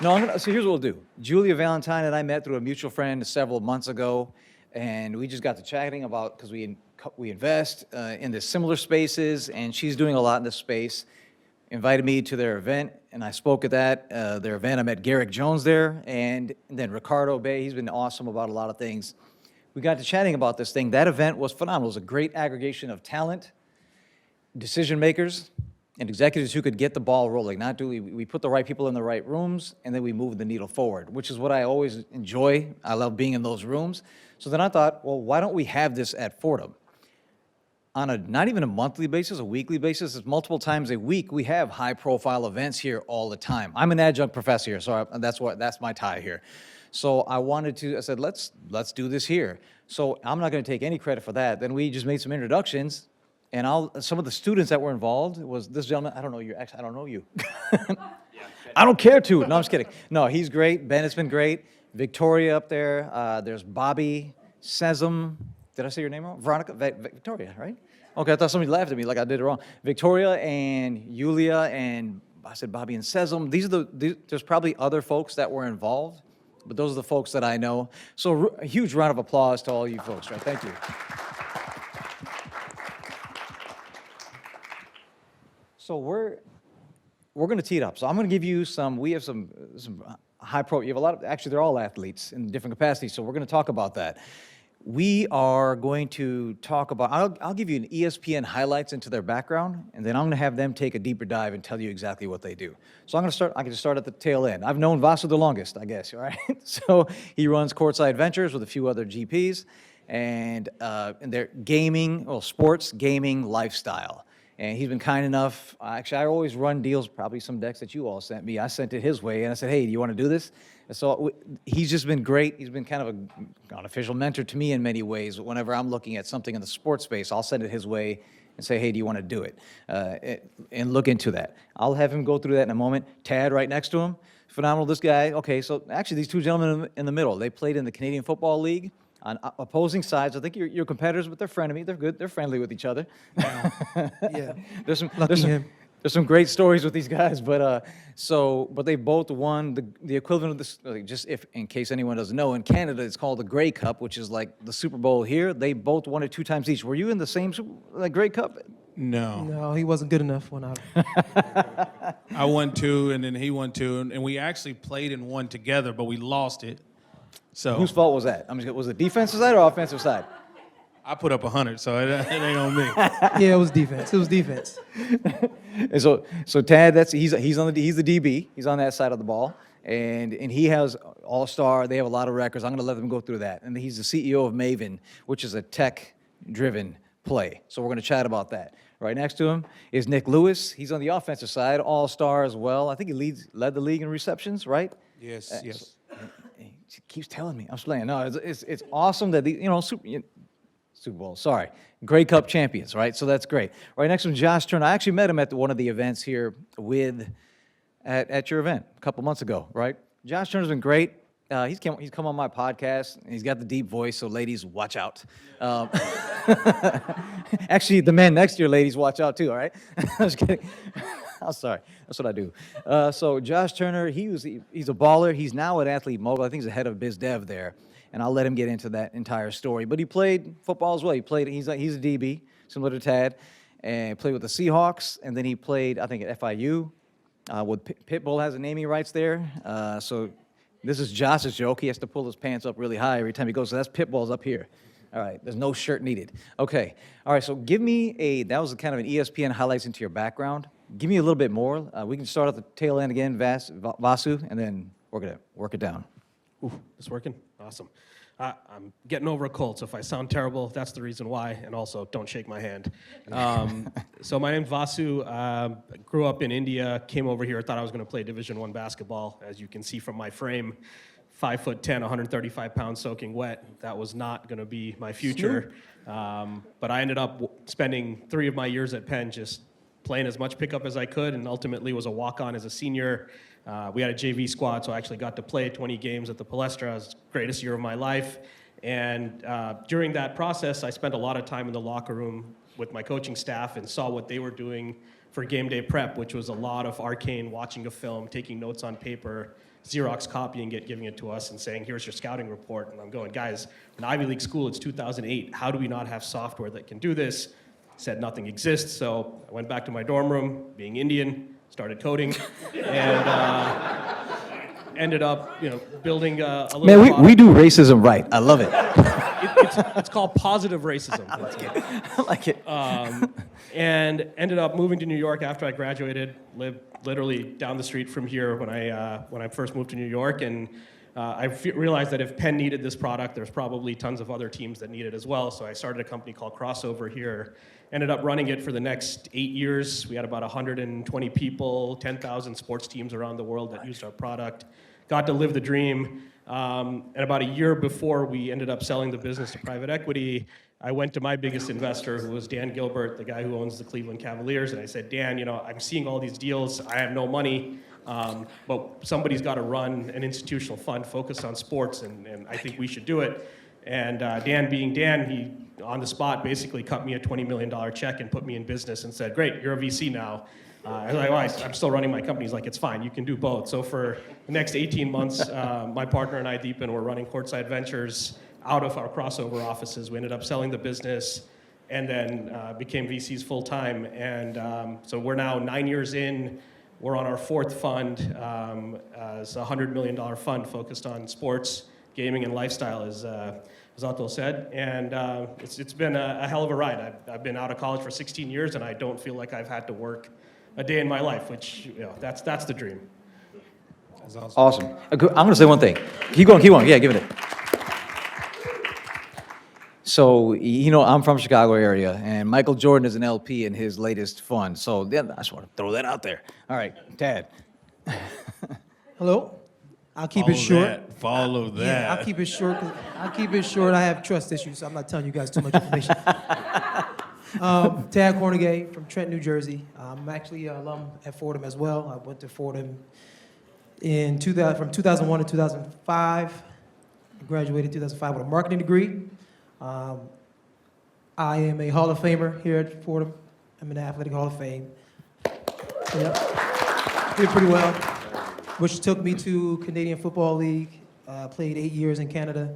No, so here's what we'll do. Julia Valentine and I met through a mutual friend several months ago, and we just got to chatting about, because we invest in the similar spaces, and she's doing a lot in this space. Invited me to their event, and I spoke at their event. I met Garrick Jones there, and then Ricardo Bay. He's been awesome about a lot of things. We got to chatting about this thing. That event was phenomenal. It was a great aggregation of talent, decision makers, and executives who could get the ball rolling. We put the right people in the right rooms, and then we moved the needle forward, which is what I always enjoy. I love being in those rooms. So then I thought, well, why don't we have this at Fordham? On not even a monthly basis, a weekly basis, it's multiple times a week, we have high-profile events here all the time. I'm an adjunct professor here, so that's my tie here. So I said, let's do this here. So I'm not going to take any credit for that. Then we just made some introductions, and some of the students that were involved was this gentleman. I don't know you. Actually, I don't know you. I don't care to. No, I'm just kidding. No, he's great. Ben has been great. Victoria up there. There's Bobby Sesam. Did I say your name wrong? Veronica? Victoria, right? Okay, I thought somebody laughed at me like I did it wrong. Victoria and Yulia and I said Bobby and Sesam. There's probably other folks that were involved, but those are the folks that I know. So a huge round of applause to all you folks, right? Thank you. So we're going to tee it up. So I'm going to give you we have some high pro, you have a lot of, actually they're all athletes in different capacities, so we're going to talk about that. We are going to talk about, I'll give you an ESPN highlights into their background, and then I'm going to have them take a deeper dive and tell you exactly what they do. So I can just start at the tail end. I've known Vasu the longest, I guess, all right? So he runs Courtside Ventures with a few other GPs, and they're sports, gaming, lifestyle. And he's been kind enough, actually I always run deals, probably some decks that you all sent me. I sent it his way, and I said, hey, do you want to do this? And so he's just been great. He's been kind of an unofficial mentor to me in many ways. Whenever I'm looking at something in the sports space, I'll send it his way and say, hey, do you want to do it? And look into that. I'll have him go through that in a moment. Tad right next to him, phenomenal, this guy. Okay, so actually these two gentlemen in the middle, they played in the Canadian Football League on opposing sides. I think you're competitors, but they're frenemies. They're good. They're friendly with each other. Yeah. There's some great stories with these guys, but they both won the equivalent of this. Just in case anyone doesn't know, in Canada it's called the Grey Cup, which is like the Super Bowl here. They both won it 2 times each. Were you in the same Grey Cup? No, he wasn't good enough when I won 2, and then he won 2, and we actually played in one together, but we lost it. So whose fault was that? Was it defensive side or offensive side? I put up 100, so it ain't on me. Yeah, it was defense. It was defense. And so Tad, he's the DB. He's on that side of the ball, and he has all-star. They have a lot of records. I'm going to let them go through that. And he's the CEO of Maven, which is a tech-driven play. So we're going to chat about that. Right next to him is Nick Lewis. He's on the offensive side, all-star as well. I think he led the league in receptions, right? Yes. He keeps telling me. I'm just playing. No, it's awesome that Super Bowl, sorry. Grey Cup champions, right? So that's great. Right next to him, Josh Turner. I actually met him at one of the events here at your event a couple months ago, right? Josh Turner's been great. He's come on my podcast, and he's got the deep voice, so ladies, watch out. Actually, the men next to you, ladies, watch out too, all right? I'm just kidding. I'm sorry. That's what I do. So Josh Turner, he's a baller. He's now at Athlete Mogul. I think he's the head of biz dev there. And I'll let him get into that entire story. But he played football as well. He's a DB, similar to Tad, and played with the Seahawks. And then he played, I think, at FIU. With Pitbull has the naming rights there. So this is Josh's joke. He has to pull his pants up really high every time he goes. So that's Pitbull's up here. All right, there's no shirt needed. Okay, all right, so give me that was kind of an ESPN highlights into your background. Give me a little bit more. We can start at the tail end again, Vasu, and then we're going to work it down. Ooh, it's working? Awesome. I'm getting over a cold, so if I sound terrible, that's the reason why, and also don't shake my hand. So my name's Vasu. Grew up in India, came over here, thought I was going to play Division I basketball. As you can see from my frame, 5'10", 135 pounds soaking wet. That was not going to be my future. But I ended up spending 3 of my years at Penn just playing as much pickup as I could, and ultimately was a walk-on as a senior. We had a JV squad, so I actually got to play 20 games at the Palestra. It was the greatest year of my life. And during that process, I spent a lot of time in the locker room with my coaching staff and saw what they were doing for game day prep, which was a lot of arcane, watching a film, taking notes on paper, Xerox copying it, giving it to us and saying, here's your scouting report. And I'm going, guys, an Ivy League school, it's 2008. How do we not have software that can do this? Said nothing exists. So I went back to my dorm room, being Indian, started coding, and ended up, building a little Man, we product. do racism right. I love it. It's called positive racism. I like it. And ended up moving to New York after I graduated. Lived literally down the street from here when I first moved to New York, and I realized that if Penn needed this product, there's probably tons of other teams that need it as well. So I started a company called Crossover here. Ended up running it for the next 8 years. We had about 120 people, 10,000 sports teams around the world that used our product. Got to live the dream. And about a year before we ended up selling the business to private equity, I went to my biggest investor, who was Dan Gilbert, the guy who owns the Cleveland Cavaliers, and I said, Dan, I'm seeing all these deals. I have no money, but somebody's got to run an institutional fund focused on sports, and I think we should do it. And Dan being Dan, he, on the spot, basically cut me a $20 million check and put me in business and said, great, you're a VC now. I was like, well, I'm still running my company. He's like, it's fine, you can do both. So for the next 18 months, my partner and I, Deepan, were running Courtside Ventures out of our Crossover offices. We ended up selling the business and then became VCs full time. And so we're now 9 years in. We're on our fourth fund. It's a $100 million fund focused on sports, gaming, and lifestyle, as Atul said. And it's been a hell of a ride. I've been out of college for 16 years, and I don't feel like I've had to work a day in my life, which, that's the dream. That's awesome. Awesome. I'm going to say one thing. Keep going. Yeah, give it a. So, I'm from Chicago area, and Michael Jordan is an LP in his latest fund. So, I just want to throw that out there. All right, Tad. Hello? I'll keep it short. Follow that. Yeah, I'll keep it short. I'll keep it short. I have trust issues, so I'm not telling you guys too much information. Tad Kornegay from Trenton, New Jersey. I'm actually an alum at Fordham as well. I went to Fordham from 2001 to 2005. I graduated in 2005 with a marketing degree. I am a Hall of Famer here at Fordham. I'm in the Athletic Hall of Fame. Yep. Did pretty well, which took me to Canadian Football League. Played 8 years in Canada.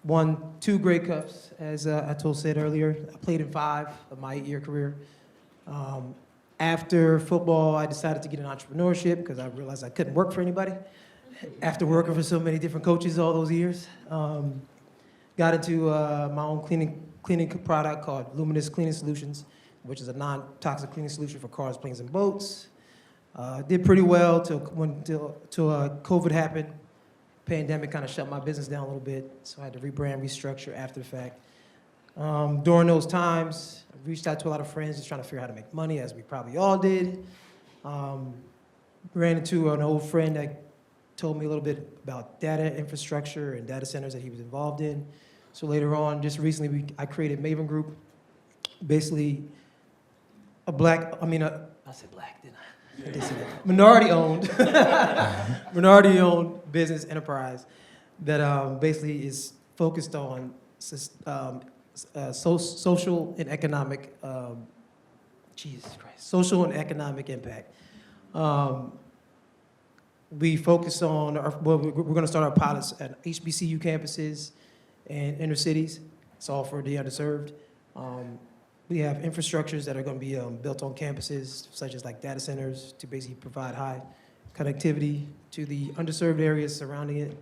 Won 2 Grey Cups, as Atul said earlier. I played in 5 of my 8-year career. After football, I decided to get an entrepreneurship because I realized I couldn't work for anybody after working for so many different coaches all those years. Got into my own cleaning product called Luminous Cleaning Solutions, which is a non-toxic cleaning solution for cars, planes, and boats. Did pretty well till COVID happened. Pandemic kind of shut my business down a little bit, so I had to rebrand, restructure after the fact. During those times, I reached out to a lot of friends just trying to figure out how to make money, as we probably all did. Ran into an old friend that told me a little bit about data infrastructure and data centers that he was involved in. So later on, just recently, I created Maven Group, basically I said black, didn't I? I did say that. Minority-owned business enterprise that basically is focused on social and economic, social and economic impact. We focus on, we're going to start our pilots at HBCU campuses and inner cities. It's all for the underserved. We have infrastructures that are going to be built on campuses, such as like data centers, to basically provide high connectivity to the underserved areas surrounding it,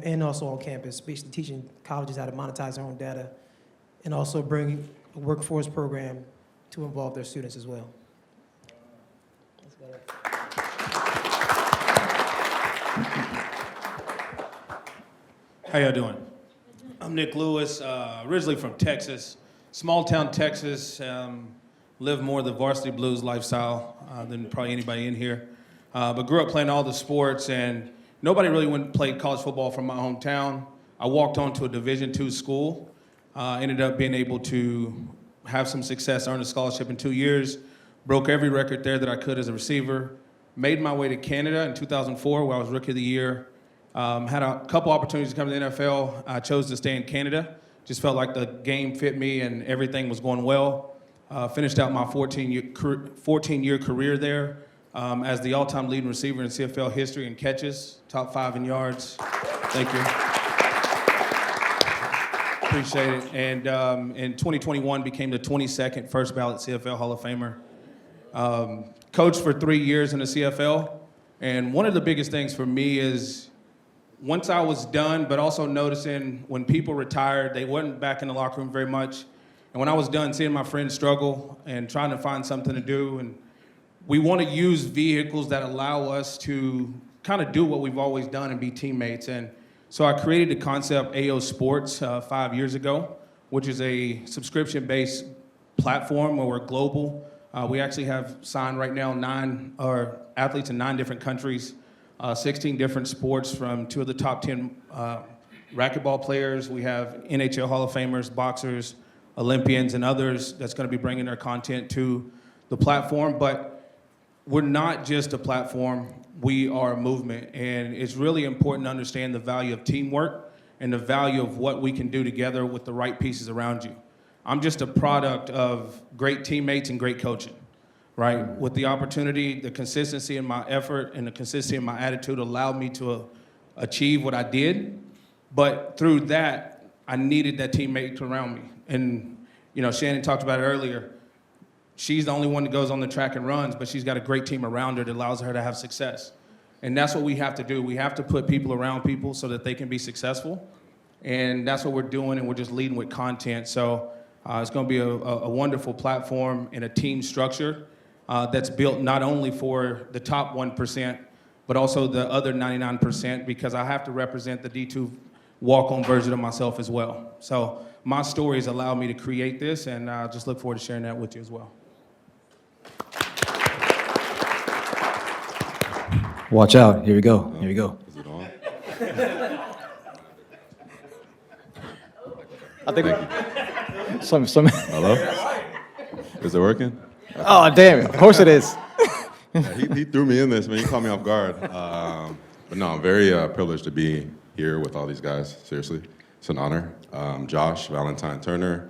and also on campus, basically teaching colleges how to monetize their own data, and also bring a workforce program to involve their students as well. How y'all doing? I'm Nick Lewis, originally from Texas, small town Texas. Live more the varsity blues lifestyle than probably anybody in here. But grew up playing all the sports, and nobody really went and played college football from my hometown. I walked on to a Division II school, ended up being able to have some success, earn a scholarship in 2 years, broke every record there that I could as a receiver, made my way to Canada in 2004, where I was Rookie of the Year. Had a couple opportunities to come to the NFL. I chose to stay in Canada. Just felt like the game fit me and everything was going well. Finished out my 14-year career there. as the all-time leading receiver in CFL history in catches, top 5 in yards. Thank you. Appreciate it. And in 2021, became the 22nd first ballot CFL Hall of Famer. Coached for 3 years in the CFL. And one of the biggest things for me is once I was done, but also noticing when people retired, they weren't back in the locker room very much. And when I was done, seeing my friends struggle and trying to find something to do. And we want to use vehicles that allow us to kind of do what we've always done and be teammates. And so I created the concept AO Sports 5 years ago, which is a subscription-based platform where we're global. We actually have signed right now 9 athletes in 9 different countries, 16 different sports from 2 of the top 10 racquetball players. We have NHL Hall of Famers, boxers, Olympians, and others that's going to be bringing their content to the platform. But we're not just a platform, we are a movement. And it's really important to understand the value of teamwork and the value of what we can do together with the right pieces around you. I'm just a product of great teammates and great coaching, right? With the opportunity, the consistency in my effort and the consistency in my attitude allowed me to achieve what I did. But through that, I needed that teammate around me. And, you know, Shannon talked about it earlier. She's the only one that goes on the track and runs, but she's got a great team around her that allows her to have success. And that's what we have to do. We have to put people around people so that they can be successful. And that's what we're doing, and we're just leading with content. So it's going to be a wonderful platform and a team structure that's built not only for the top 1%, but also the other 99%, because I have to represent the D2 walk-on version of myself as well. So my stories allow me to create this, and I just look forward to sharing that with you as well. Watch out. Here we go. Here we go. Is it on? I think some. Hello? Is it working? Oh, damn it. Of course it is. Yeah, he threw me in this, man. He caught me off guard. But no, I'm very privileged to be here with all these guys. Seriously, it's an honor. Josh Valentine Turner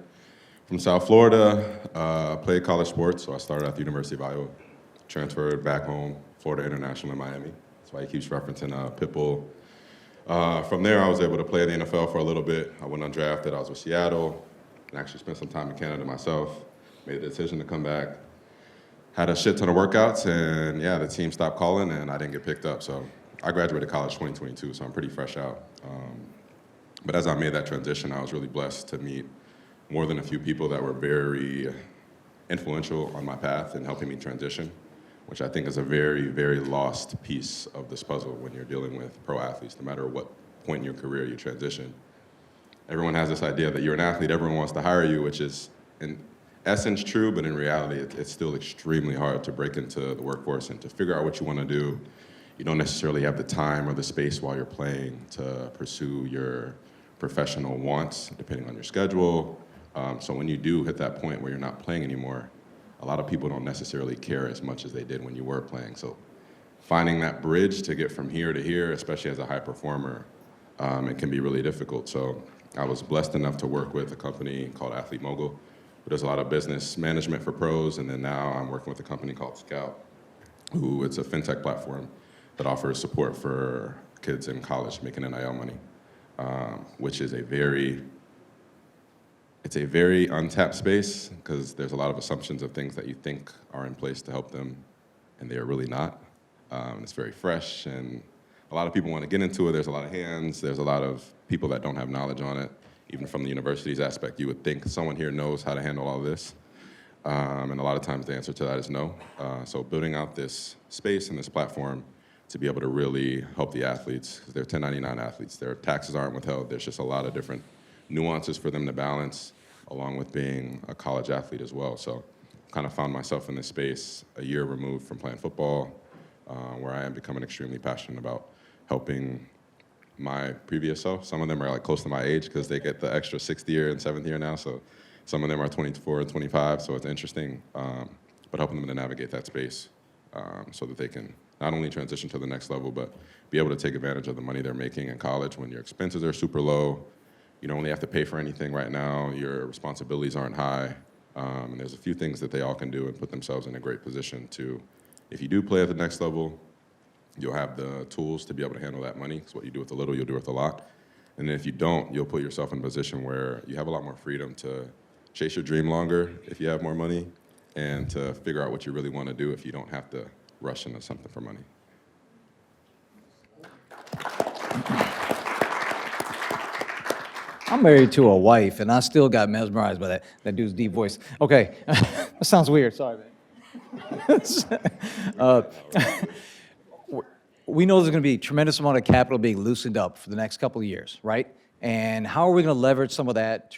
from South Florida. Played college sports, so I started at the University of Iowa. Transferred back home, Florida International in Miami. That's why he keeps referencing Pitbull. From there, I was able to play in the NFL for a little bit. I went undrafted. I was with Seattle, and actually spent some time in Canada myself. Made the decision to come back. Had a shit ton of workouts, and yeah, the team stopped calling, and I didn't get picked up. So I graduated college 2022, so I'm pretty fresh out. But as I made that transition, I was really blessed to meet more than a few people that were very influential on my path in helping me transition, which I think is a very, very lost piece of this puzzle when you're dealing with pro athletes, no matter what point in your career you transition. Everyone has this idea that you're an athlete, everyone wants to hire you, which is in essence true, but in reality, it's still extremely hard to break into the workforce and to figure out what you want to do. You don't necessarily have the time or the space while you're playing to pursue your professional wants, depending on your schedule. So when you do hit that point where you're not playing anymore, a lot of people don't necessarily care as much as they did when you were playing. So finding that bridge to get from here to here, especially as a high performer, it can be really difficult. So I was blessed enough to work with a company called Athlete Mogul, who does a lot of business management for pros, and then now I'm working with a company called Scout, who it's a fintech platform that offers support for kids in college making NIL money, which is a very untapped space because there's a lot of assumptions of things that you think are in place to help them, and they are really not. It's very fresh, and a lot of people want to get into it. There's a lot of hands. There's a lot of people that don't have knowledge on it. Even from the university's aspect, you would think someone here knows how to handle all this. And a lot of times the answer to that is no. So building out this space and this platform to be able to really help the athletes, because they're 1099 athletes. Their taxes aren't withheld. There's just a lot of different nuances for them to balance, along with being a college athlete as well. So kind of found myself in this space a year removed from playing football, where I am becoming extremely passionate about helping my previous self. Some of them are like close to my age because they get the extra 6th year and 7th year now. So some of them are 24 and 25, so it's interesting, but helping them to navigate that space so that they can not only transition to the next level, but be able to take advantage of the money they're making in college when your expenses are super low. You don't really have to pay for anything right now. Your responsibilities aren't high. And there's a few things that they all can do and put themselves in a great position to if you do play at the next level, you'll have the tools to be able to handle that money. Because what you do with a little, you'll do with a lot. And then if you don't, you'll put yourself in a position where you have a lot more freedom to chase your dream longer if you have more money, and to figure out what you really want to do if you don't have to rush into something for money. I'm married to a wife, and I still got mesmerized by that dude's deep voice. Okay, that sounds weird. Sorry, man. We know there's going to be a tremendous amount of capital being loosened up for the next couple of years, right? And how are we going to leverage some of that?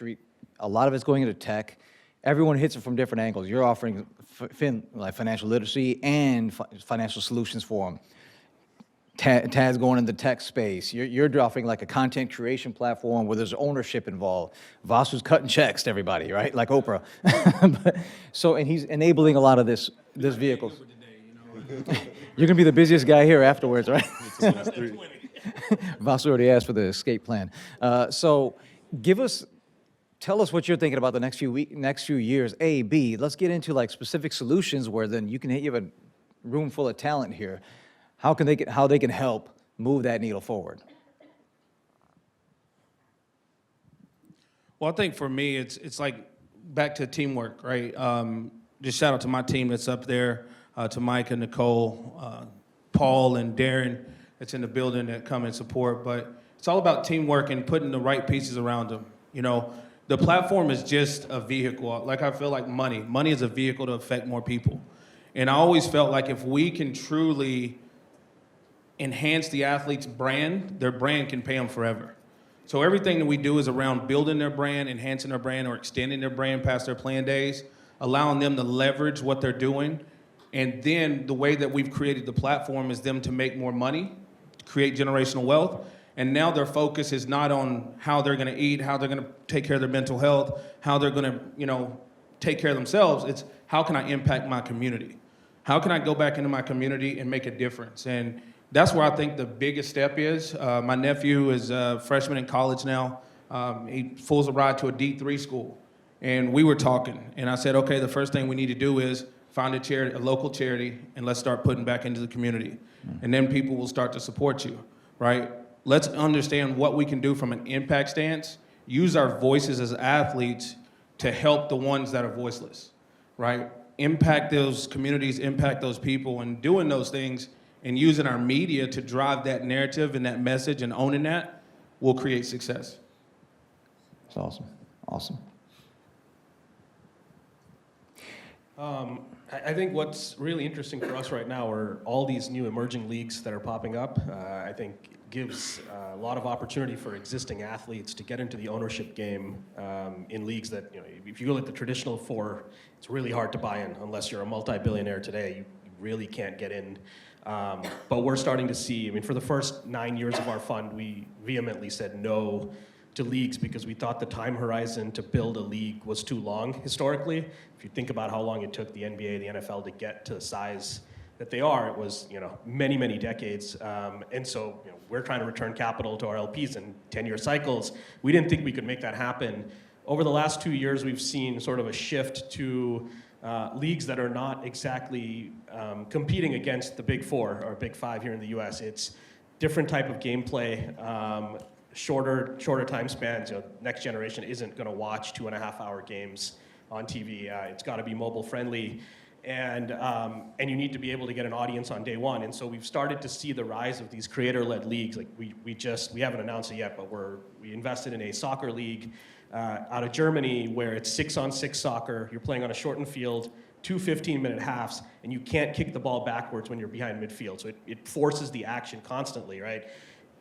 A lot of it's going into tech. Everyone hits it from different angles. You're offering like financial literacy and financial solutions for them. Tad's going in the tech space. You're offering like a content creation platform where there's ownership involved. Vasu's cutting checks to everybody, right? Like Oprah. And he's enabling a lot of this vehicle. You're gonna be the busiest guy here afterwards, right? Vasu already asked for the escape plan. Tell us what you're thinking about the next few years. A, B. Let's get into like specific solutions where then you have a room full of talent here. How they can help move that needle forward. Well, I think for me, it's like back to teamwork, right? Just shout out to my team that's up there, to Mike and Nicole, Paul and Darren that's in the building that come and support. But it's all about teamwork and putting the right pieces around them. You know, the platform is just a vehicle. Like I feel like money is a vehicle to affect more people. And I always felt like if we can truly enhance the athlete's brand, their brand can pay them forever. So everything that we do is around building their brand, enhancing their brand, or extending their brand past their playing days, allowing them to leverage what they're doing. And then the way that we've created the platform is them to make more money, create generational wealth. And now their focus is not on how they're gonna eat, how they're gonna take care of their mental health, how they're gonna, take care of themselves. It's how can I impact my community? How can I go back into my community and make a difference? And that's where I think the biggest step is. My nephew is a freshman in college now. He fools a ride to a D3 school. And we were talking, and I said, okay, the first thing we need to do is find a local charity, and let's start putting back into the community. And then people will start to support you, right? Let's understand what we can do from an impact stance, use our voices as athletes to help the ones that are voiceless, right? Impact those communities, impact those people, and doing those things and using our media to drive that narrative and that message and owning that will create success. That's awesome. Awesome. I think what's really interesting for us right now are all these new emerging leagues that are popping up. I think gives a lot of opportunity for existing athletes to get into the ownership game in leagues that, if you go like the traditional four, it's really hard to buy in unless you're a multi-billionaire today. You really can't get in. But we're starting to see, for the first 9 years of our fund, we vehemently said no to leagues because we thought the time horizon to build a league was too long historically. If you think about how long it took the NBA, the NFL to get to the size that they are, it was many, many decades. And so we're trying to return capital to our LPs in 10-year cycles. We didn't think we could make that happen. Over the last 2 years, we've seen sort of a shift to leagues that are not exactly competing against the Big Four or Big Five here in the US. It's different type of gameplay, shorter time spans. Next generation isn't going to watch 2.5-hour games on TV. It's got to be mobile friendly, and you need to be able to get an audience on day one. And so we've started to see the rise of these creator-led leagues. Like we haven't announced it yet, but we invested in a soccer league out of Germany where it's 6-on-6 soccer. You're playing on a shortened field, 2 15-minute halves, and you can't kick the ball backwards when you're behind midfield. So it forces the action constantly, right?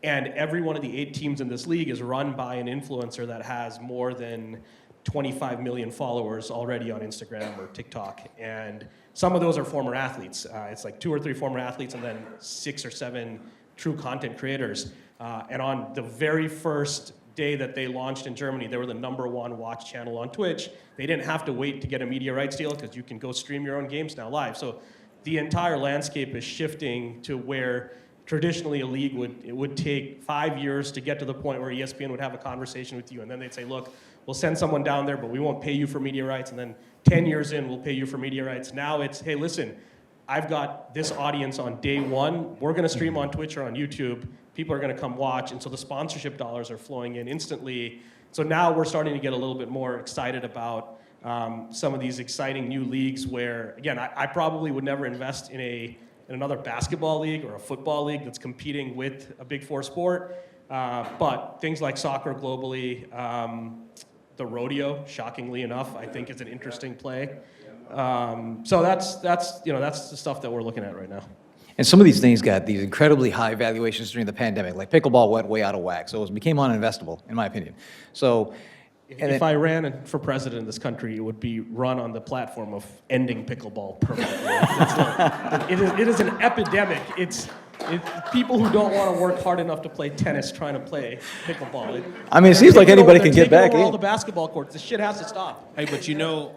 And every one of the 8 teams in this league is run by an influencer that has more than 25 million followers already on Instagram or TikTok. And some of those are former athletes. It's like 2 or 3 former athletes and then 6 or 7 true content creators. And on the very first day that they launched in Germany, they were the #1 watch channel on Twitch. They didn't have to wait to get a media rights deal because you can go stream your own games now live. So the entire landscape is shifting to where traditionally a league would take 5 years to get to the point where ESPN would have a conversation with you, and then they'd say, look, we'll send someone down there, but we won't pay you for media rights, and then 10 years in, we'll pay you for media rights. Now it's, hey, listen, I've got this audience on day one. We're going to stream on Twitch or on YouTube. People are going to come watch, and so the sponsorship dollars are flowing in instantly. So now we're starting to get a little bit more excited about some of these exciting new leagues where, again, I probably would never invest in another basketball league or a football league that's competing with a Big Four sport. But things like soccer globally, the rodeo, shockingly enough, I think is an interesting play. So that's the stuff that we're looking at right now. And some of these things got these incredibly high valuations during the pandemic. Like pickleball went way out of whack, so it became uninvestable, in my opinion. So, If I ran for president of this country, it would be run on the platform of ending pickleball permanently. It is an epidemic. It's people who don't want to work hard enough to play tennis trying to play pickleball. it seems like anybody can get back all in. the basketball courts. This shit has to stop. Hey, but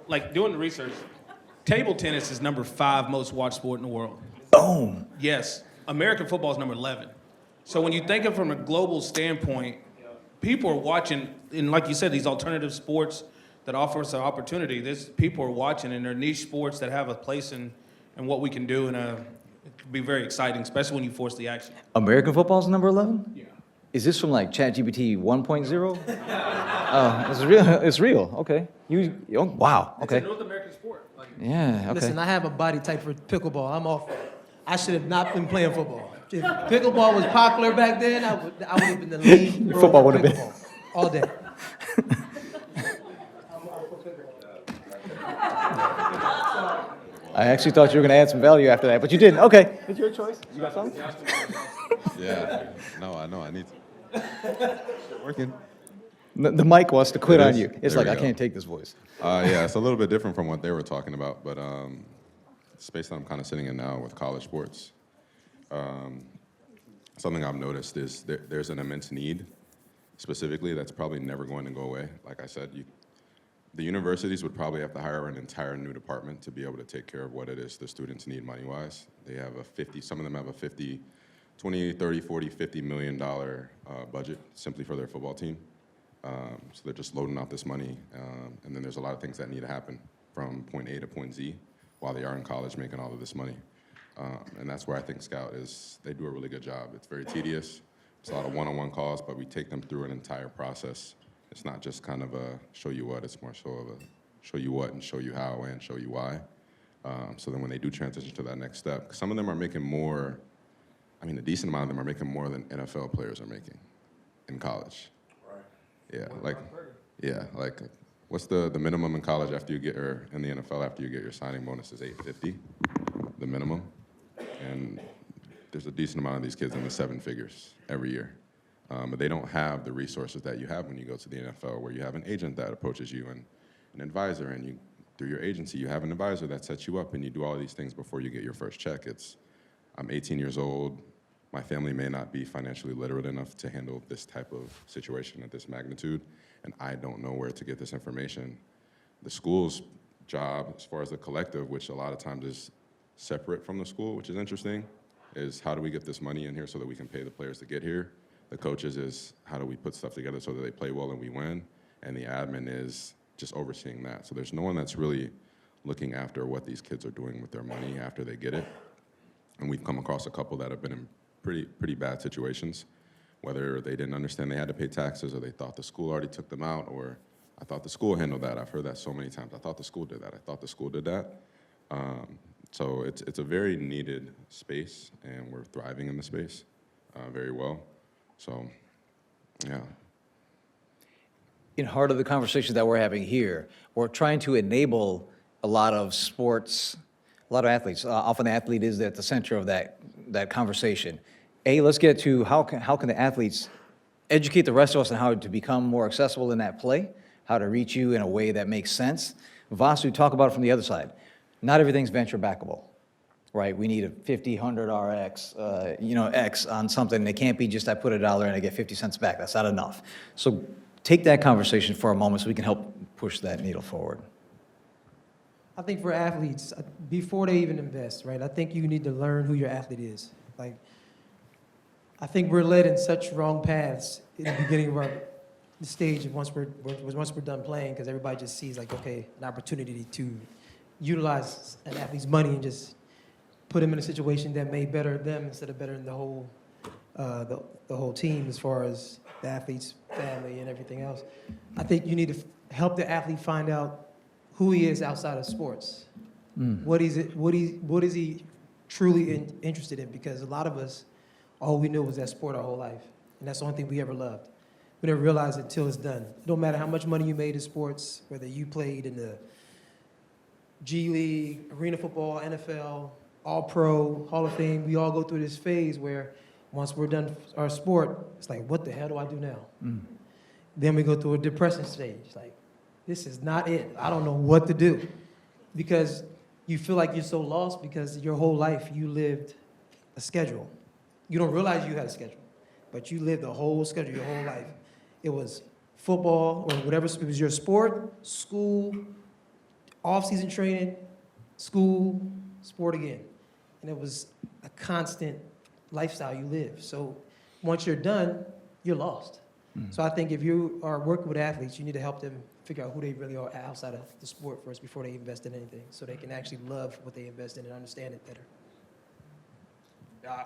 like doing the research, table tennis is number 5 most watched sport in the world. Boom. Yes, American football is number 11. So when you think of it from a global standpoint, people are watching, and like you said, these alternative sports that offer us an opportunity. People are watching, and they're niche sports that have a place in what we can do, and it can be very exciting, especially when you force the action. American football's number 11? Yeah. Is this from like ChatGPT 1.0? Oh, it's real. It's real. Okay. Wow. Okay. It's a North American sport. Yeah. Okay. Listen, I have a body type for pickleball. I'm off. I should have not been playing football. If pickleball was popular back then, I would have been the lead. Your football would have been. All day. I actually thought you were going to add some value after that, but you didn't. Okay. It's your choice. You got something? Yeah. No, I know. I need to. Working. The mic wants to quit It on is? you. It's There like, we I go. can't take this voice. Yeah, it's a little bit different from what they were talking about, but the space that I'm kind of sitting in now with college sports, something I've noticed is there's an immense need, specifically, that's probably never going to go away. Like I said, the universities would probably have to hire an entire new department to be able to take care of what it is the students need money-wise. They have some of them have a 20, 30, 40, $50 million budget simply for their football team. So they're just loading out this money, and then there's a lot of things that need to happen from point A to point Z while they are in college making all of this money. And that's where I think Scout they do a really good job. It's very tedious. It's a lot of one-on-one calls, but we take them through an entire process. It's not just kind of a show you what, it's more so of a show you what and show you how and show you why. So then when they do transition to that next step, some of them are making more, a decent amount of them are making more than NFL players are making in college. Yeah, like what's the minimum in college after you get, or in the NFL after you get your signing bonus is $850, the minimum, and there's a decent amount of these kids in the 7 figures every year, but they don't have the resources that you have when you go to the NFL, where you have an agent that approaches you and an advisor, and through your agency you have an advisor that sets you up, and you do all of these things before you get your first check. I'm 18 years old. My family may not be financially literate enough to handle this type of situation at this magnitude, and I don't know where to get this information. The school's job, as far as the collective, which a lot of times is separate from the school, which is interesting, is how do we get this money in here so that we can pay the players to get here? The coaches is how do we put stuff together so that they play well and we win? And the admin is just overseeing that. So there's no one that's really looking after what these kids are doing with their money after they get it. And we've come across a couple that have been in pretty bad situations, whether they didn't understand they had to pay taxes, or they thought the school already took them out, or I thought the school handled that. I've heard that so many times. I thought the school did that. I thought the school did that. So it's a very needed space, and we're thriving in the space very well. So, yeah. In heart of the conversation that we're having here, we're trying to enable a lot of sports, a lot of athletes. Often the athlete is at the center of that conversation. Let's get to how can the athletes educate the rest of us on how to become more accessible in that play, how to reach you in a way that makes sense. Vasu, talk about it from the other side. Not everything's venture backable, right? We need a 50, 100 RX, X on something. It can't be just I put $1 and I get 50 cents back. That's not enough. So take that conversation for a moment so we can help push that needle forward. I think for athletes, before they even invest, right, I think you need to learn who your athlete is. Like, I think we're led in such wrong paths in the beginning of the stage once we're done playing, because everybody just sees, like, okay, an opportunity to utilize an athlete's money and just put them in a situation that may better them instead of bettering the whole team as far as the athlete's family and everything else. I think you need to help the athlete find out who he is outside of sports. What is he truly interested in? Because a lot of us, all we knew was that sport our whole life, and that's the only thing we ever loved. We never realized it until it's done. It don't matter how much money you made in sports, whether you played in the G League, arena football, NFL, All-Pro, Hall of Fame. We all go through this phase where once we're done our sport, it's like, what the hell do I do now? Then we go through a depression stage. Like, this is not it. I don't know what to do. Because you feel like you're so lost because your whole life you lived a schedule. You don't realize you had a schedule, but you lived a whole schedule your whole life. It was football or whatever, it was your sport, school, off-season training, school, sport again. And it was a constant lifestyle you live. So once you're done, you're lost. So I think if you are working with athletes, you need to help them figure out who they really are outside of the sport first before they invest in anything, so they can actually love what they invest in and understand it better.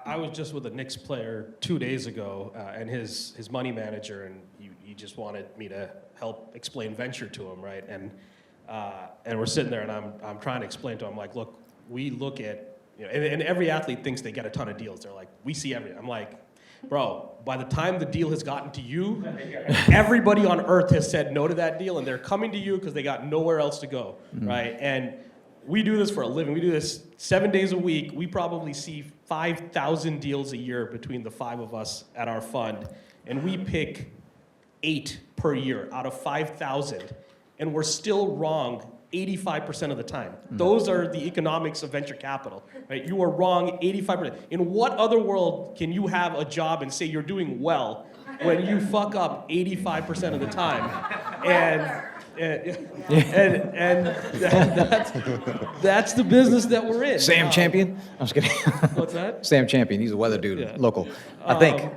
I was just with a Knicks player 2 days ago, and his money manager, and he just wanted me to help explain venture to him, right? And we're sitting there, and I'm trying to explain to him, like, look, we look at, and every athlete thinks they get a ton of deals. They're like, we see everything. I'm like, bro, by the time the deal has gotten to you, everybody on earth has said no to that deal, and they're coming to you because they got nowhere else to go, right? And we do this for a living. We do this 7 days a week. We probably see 5,000 deals a year between the 5 of us at our fund, and we pick 8 per year out of 5,000, and we're still wrong 85% of the time. Those are the economics of venture capital, right? You are wrong 85%. In what other world can you have a job and say you're doing well when you fuck up 85% of the time? And that's the business that we're in. Sam Champion? I'm just kidding. What's that? Sam Champion, he's a weather dude, Yeah. local, I think.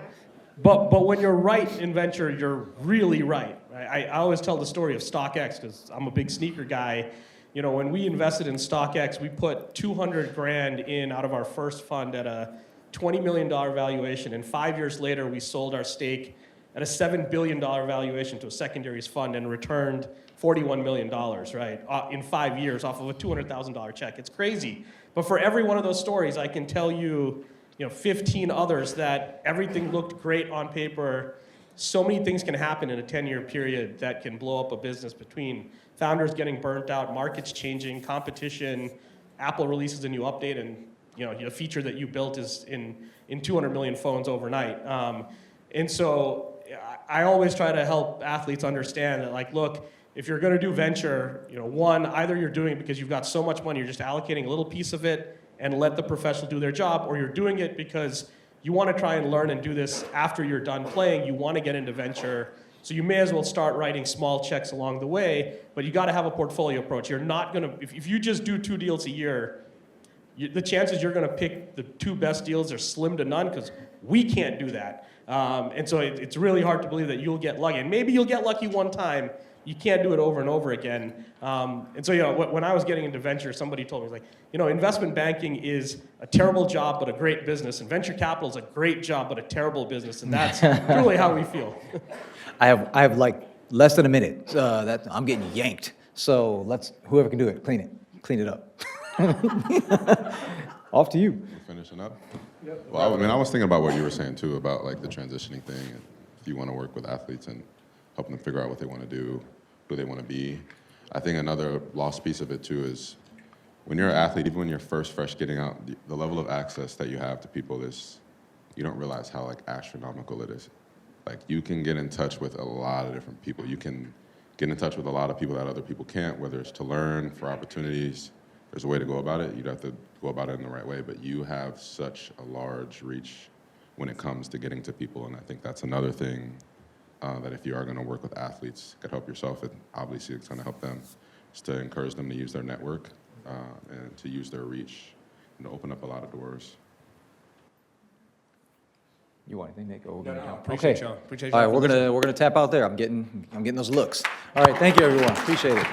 But when you're right in venture, you're really right. I always tell the story of StockX because I'm a big sneaker guy. You know, when we invested in StockX, we put 200 grand in out of our first fund at a $20 million valuation, and 5 years later, we sold our stake at a $7 billion valuation to a secondaries fund and returned $41 million, right, in 5 years off of a $200,000 check. It's crazy. But for every one of those stories, I can tell you, 15 others that everything looked great on paper. So many things can happen in a 10-year period that can blow up a business, between founders getting burnt out, markets changing, competition, Apple releases a new update, and a feature that you built is in 200 million phones overnight. And so I always try to help athletes understand that, like, look, if you're going to do venture, one, either you're doing it because you've got so much money, you're just allocating a little piece of it and let the professional do their job, or you're doing it because you want to try and learn and do this after you're done playing. You want to get into venture, so you may as well start writing small checks along the way, but you got to have a portfolio approach. You're not going to, if you just do 2 deals a year, the chances you're going to pick the 2 best deals are slim to none, because we can't do that. And so it's really hard to believe that you'll get lucky. And maybe you'll get lucky one time. You can't do it over and over again. And so, when I was getting into venture, somebody told me, like, investment banking is a terrible job but a great business, and venture capital is a great job but a terrible business, and that's really how we feel. I have like less than a minute, that I'm getting yanked. So whoever can do it, clean it up. Off to you. We're finishing up. Well, I was thinking about what you were saying too about like the transitioning thing, and if you want to work with athletes and helping them figure out what they want to do, who they want to be. I think another lost piece of it too is when you're an athlete, even when you're fresh getting out, the level of access that you have to people is, you don't realize how like astronomical it is. Like, you can get in touch with a lot of different people. You can get in touch with a lot of people that other people can't, whether it's to learn, for opportunities. There's a way to go about it. You'd have to go about it in the right way, but you have such a large reach when it comes to getting to people, and I think that's another thing that if you are going to work with athletes, could help yourself, and obviously it's going to help them, is to encourage them to use their network and to use their reach and to open up a lot of doors. You want anything, Nick? Or Appreciate okay. y'all. Appreciate All y'all. right, we're gonna tap out there. I'm getting those looks. All right, thank you, everyone. Appreciate it.